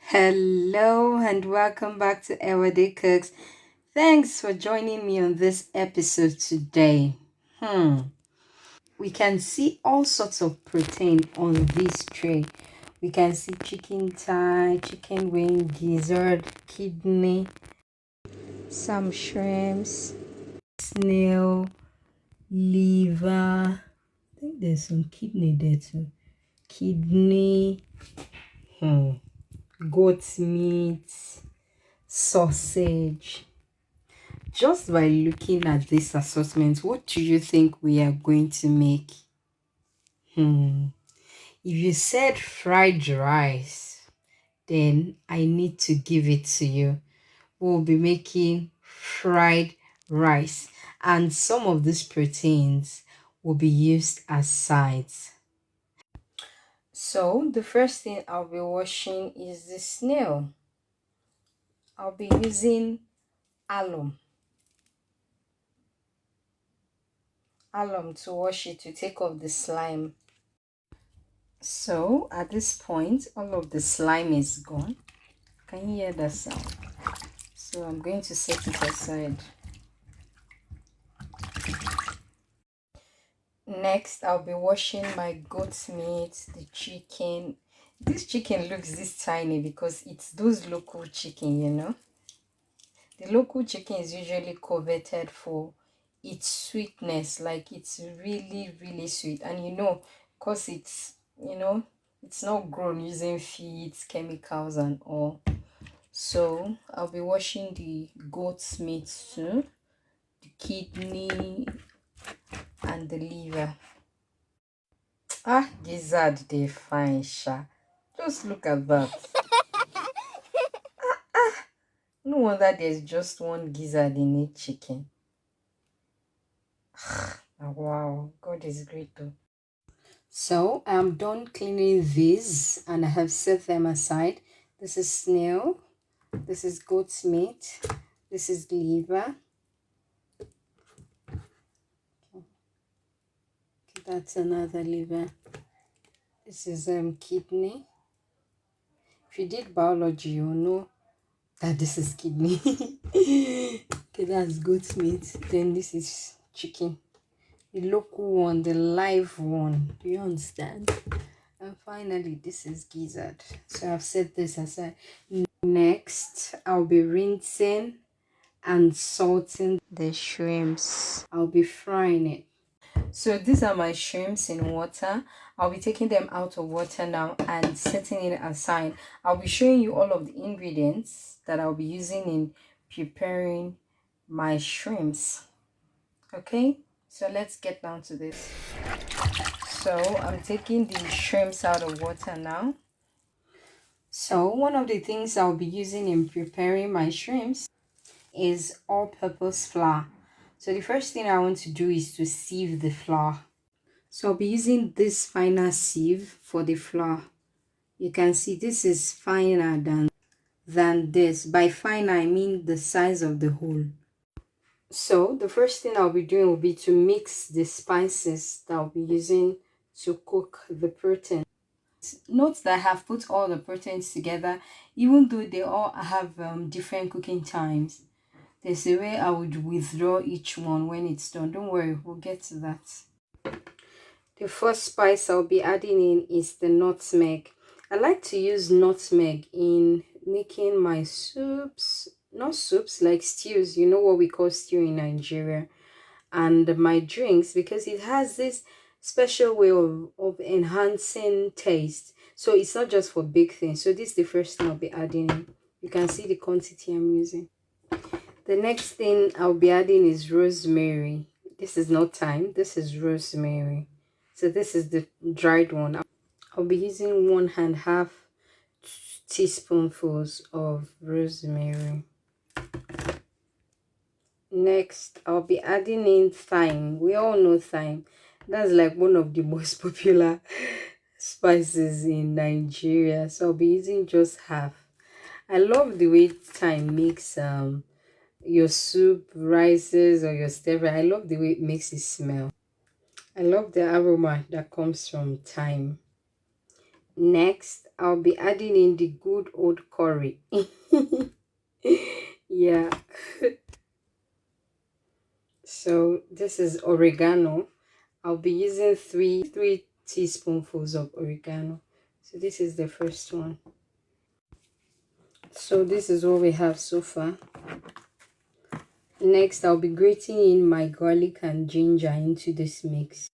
Hello and welcome back to Everyday Cooks. Thanks for joining me on this episode today. We can see all sorts of protein on this tray. We can see chicken thigh, chicken wing, gizzard, kidney, some shrimps, snail, liver. I think there's some kidney there too. Kidney, goat meat, sausage. Just by looking at this assortment, what do you think we are going to make? Hmm. If you said fried rice, then I need to give it to you. We'll be making fried rice, and some of these proteins will be used as sides. So, the first thing I'll be washing is the snail. I'll be using alum, alum to wash it to take off the slime. So at this point, all of the slime is gone. Can you hear that sound? So I'm going to set it aside. Next, I'll be washing my goat meat, the chicken. This chicken looks this tiny because it's those local chicken. The local chicken is usually coveted for its sweetness, like it's really, really sweet. And because it's not grown using feeds, chemicals, and all. So I'll be washing the goat's meat too, the kidney and the liver. Gizzard, they fine, sha. Just look at that. No wonder there's just one gizzard in each chicken. Wow, God is great though. So I'm done cleaning these and I have set them aside. This is snail, this is goat's meat, this is liver. Okay, that's another liver. This is kidney. If you did biology, you'll know that this is kidney. Okay, that's goat meat. Then this is chicken. The local one, the live one. Do you understand? And finally, this is gizzard. So I've set this aside. Next, I'll be rinsing and salting the shrimps. I'll be frying it. So these are my shrimps in water. I'll be taking them out of water now and setting it aside. I'll be showing you all of the ingredients that I'll be using in preparing my shrimps. Okay, so let's get down to this. So I'm taking the shrimps out of water now. So one of the things I'll be using in preparing my shrimps is all-purpose flour. So the first thing I want to do is to sieve the flour. So I'll be using this finer sieve for the flour. You can see this is finer than this. By finer, I mean the size of the hole. So the first thing I'll be doing will be to mix the spices that I'll be using to cook the protein. Note that I have put all the proteins together, even though they all have different cooking times. There's a way I would withdraw each one when it's done. Don't worry, we'll get to that. The first spice I'll be adding in is the nutmeg. I like to use nutmeg in making my soups, not soups, like stews. You know what we call stew in Nigeria. And my drinks, because it has this special way of enhancing taste. So it's not just for big things. So this is the first thing I'll be adding in. You can see the quantity I'm using. The next thing I'll be adding is rosemary. This is not thyme, this is rosemary. So this is the dried one. I'll be using 1.5 teaspoonfuls of rosemary. Next, I'll be adding in thyme. We all know thyme. That's like one of the most popular spices in Nigeria. So I'll be using just half. I love the way thyme makes your soup, rices, or your stir fry. I love the way it makes it smell. I love the aroma that comes from thyme. Next, I'll be adding in the good old curry. Yeah. So this is oregano. I'll be using three teaspoonfuls of oregano. So this is the first one. So this is what we have so far. Next, I'll be grating in my garlic and ginger into this mix.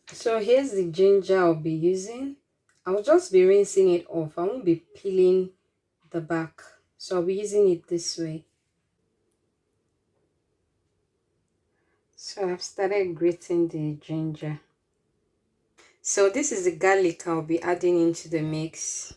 So here's the ginger I'll be using. I'll just be rinsing it off. I won't be peeling the back. So I'll be using it this way. So I've started grating the ginger. So this is the garlic I'll be adding into the mix.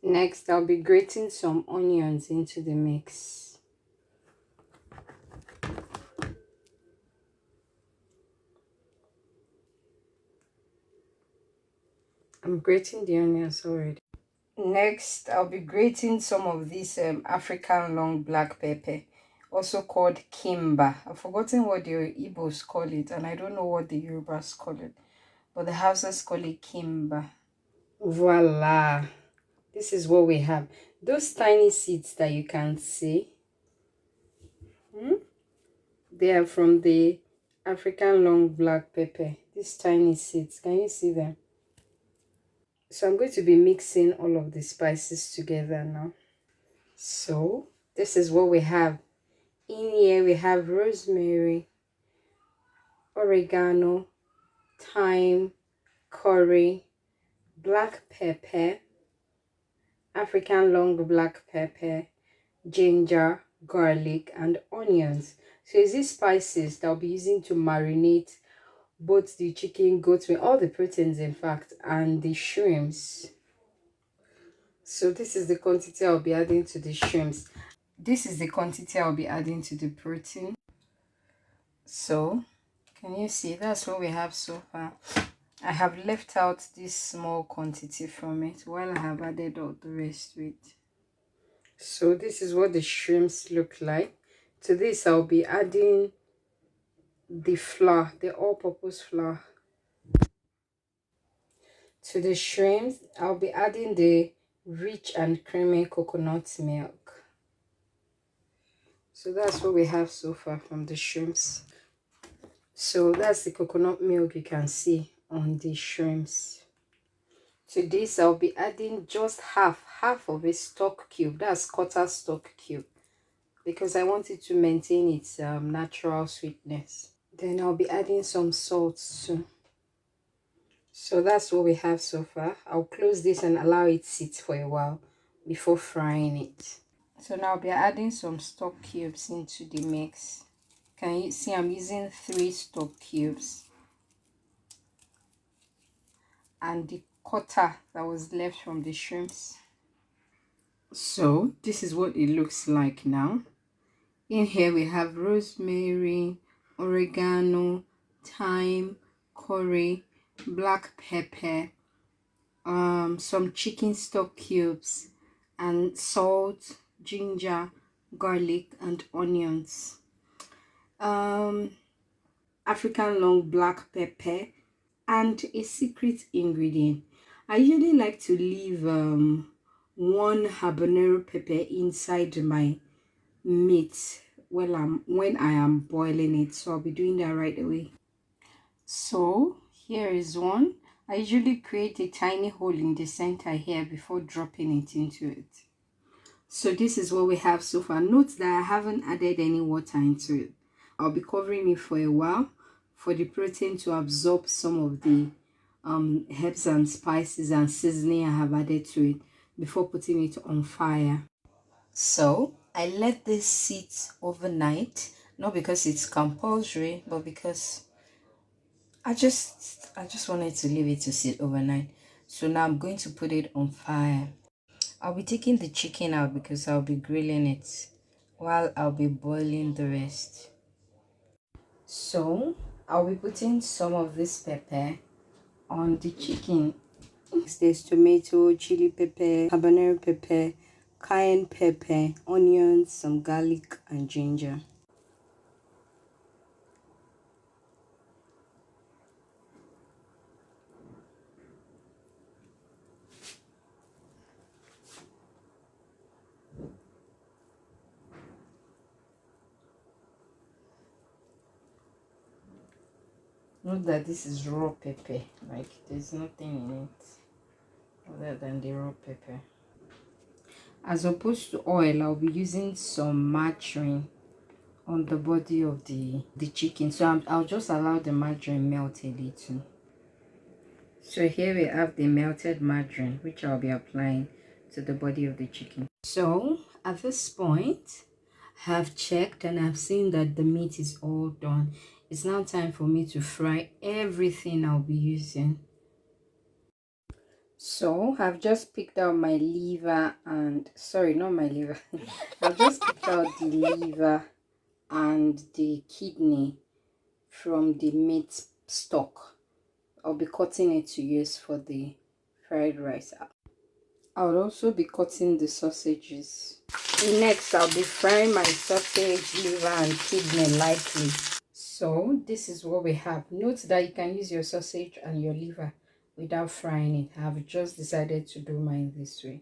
Next, I'll be grating some onions into the mix. I'm grating the onions already. Next, I'll be grating some of this African long black pepper, also called kimba. I've forgotten what the Igbos call it, and I don't know what the Yorubas call it, but the Hausas call it kimba. Voila! This is what we have. Those tiny seeds that you can see, they are from the African long black pepper. These tiny seeds, can you see them? So I'm going to be mixing all of the spices together now. So this is what we have. In here we have rosemary, oregano, thyme, curry, black pepper, African long black pepper, ginger, garlic, and onions. So it's these spices that I'll be using to marinate both the chicken, goat meat, all the proteins in fact, and the shrimps. So this is the quantity I'll be adding to the shrimps. This is the quantity I'll be adding to the protein. So can you see? That's what we have so far. I have left out this small quantity from it while I have added all the rest to it. So this is what the shrimps look like. To this I'll be adding the flour, the all-purpose flour. To the shrimps I'll be adding the rich and creamy coconut milk. So that's what we have so far from the shrimps. So that's the coconut milk you can see on the shrimps. To this I'll be adding just half of a stock cube. That's quarter stock cube, because I want it to maintain its natural sweetness. Then I'll be adding some salt too. So that's what we have so far. I'll close this and allow it sit for a while before frying it. So now I'll be adding some stock cubes into the mix. Can you see I'm using 3 stock cubes and the quarter that was left from the shrimps. So this is what it looks like now. In here we have rosemary, oregano, thyme, curry, black pepper, some chicken stock cubes, and salt, ginger, garlic, and onions. African long black pepper, and a secret ingredient. I usually like to leave one habanero pepper inside my meat when I am boiling it, so I'll be doing that right away. So here is one. I usually create a tiny hole in the center here before dropping it into it. So this is what we have so far. Note that I haven't added any water into it. I'll be covering it for a while for the protein to absorb some of the herbs and spices and seasoning I have added to it before putting it on fire. So I let this sit overnight, not because it's compulsory, but because I just wanted to leave it to sit overnight. So now I'm going to put it on fire. I'll be taking the chicken out because I'll be grilling it while I'll be boiling the rest. So I'll be putting some of this pepper on the chicken. There's tomato, chili pepper, habanero pepper, cayenne pepper, onions, some garlic, and ginger. Note that this is raw pepper, like there's nothing in it other than the raw pepper. As opposed to oil, I'll be using some margarine on the body of the chicken. So I'll just allow the margarine melt a little. So here we have the melted margarine, which I'll be applying to the body of the chicken. So at this point, I've checked and I've seen that the meat is all done. It's now time for me to fry everything I'll be using. So I've just picked out my liver and, sorry, not my liver. I've just picked out the liver and the kidney from the meat stock. I'll be cutting it to use for the fried rice. I'll also be cutting the sausages. Next, I'll be frying my sausage, liver and kidney lightly. So this is what we have. Note that you can use your sausage and your liver without frying it. I've just decided to do mine this way.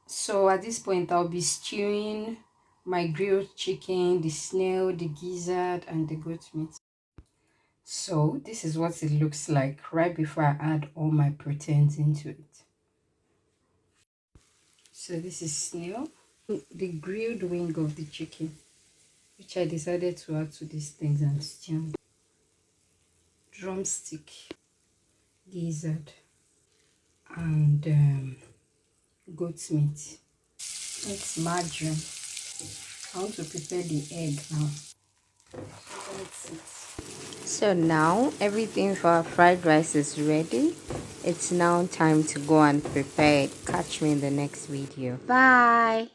So at this point, I'll be stewing my grilled chicken, the snail, the gizzard and the goat meat. So this is what it looks like right before I add all my proteins into it. So this is snail, the grilled wing of the chicken, which I decided to add to these things and stew. Drumstick, gizzard, and goat's meat. It's margarine. I want to prepare the egg now. That's it. So now everything for our fried rice is ready. It's now time to go and prepare it. Catch me in the next video. Bye.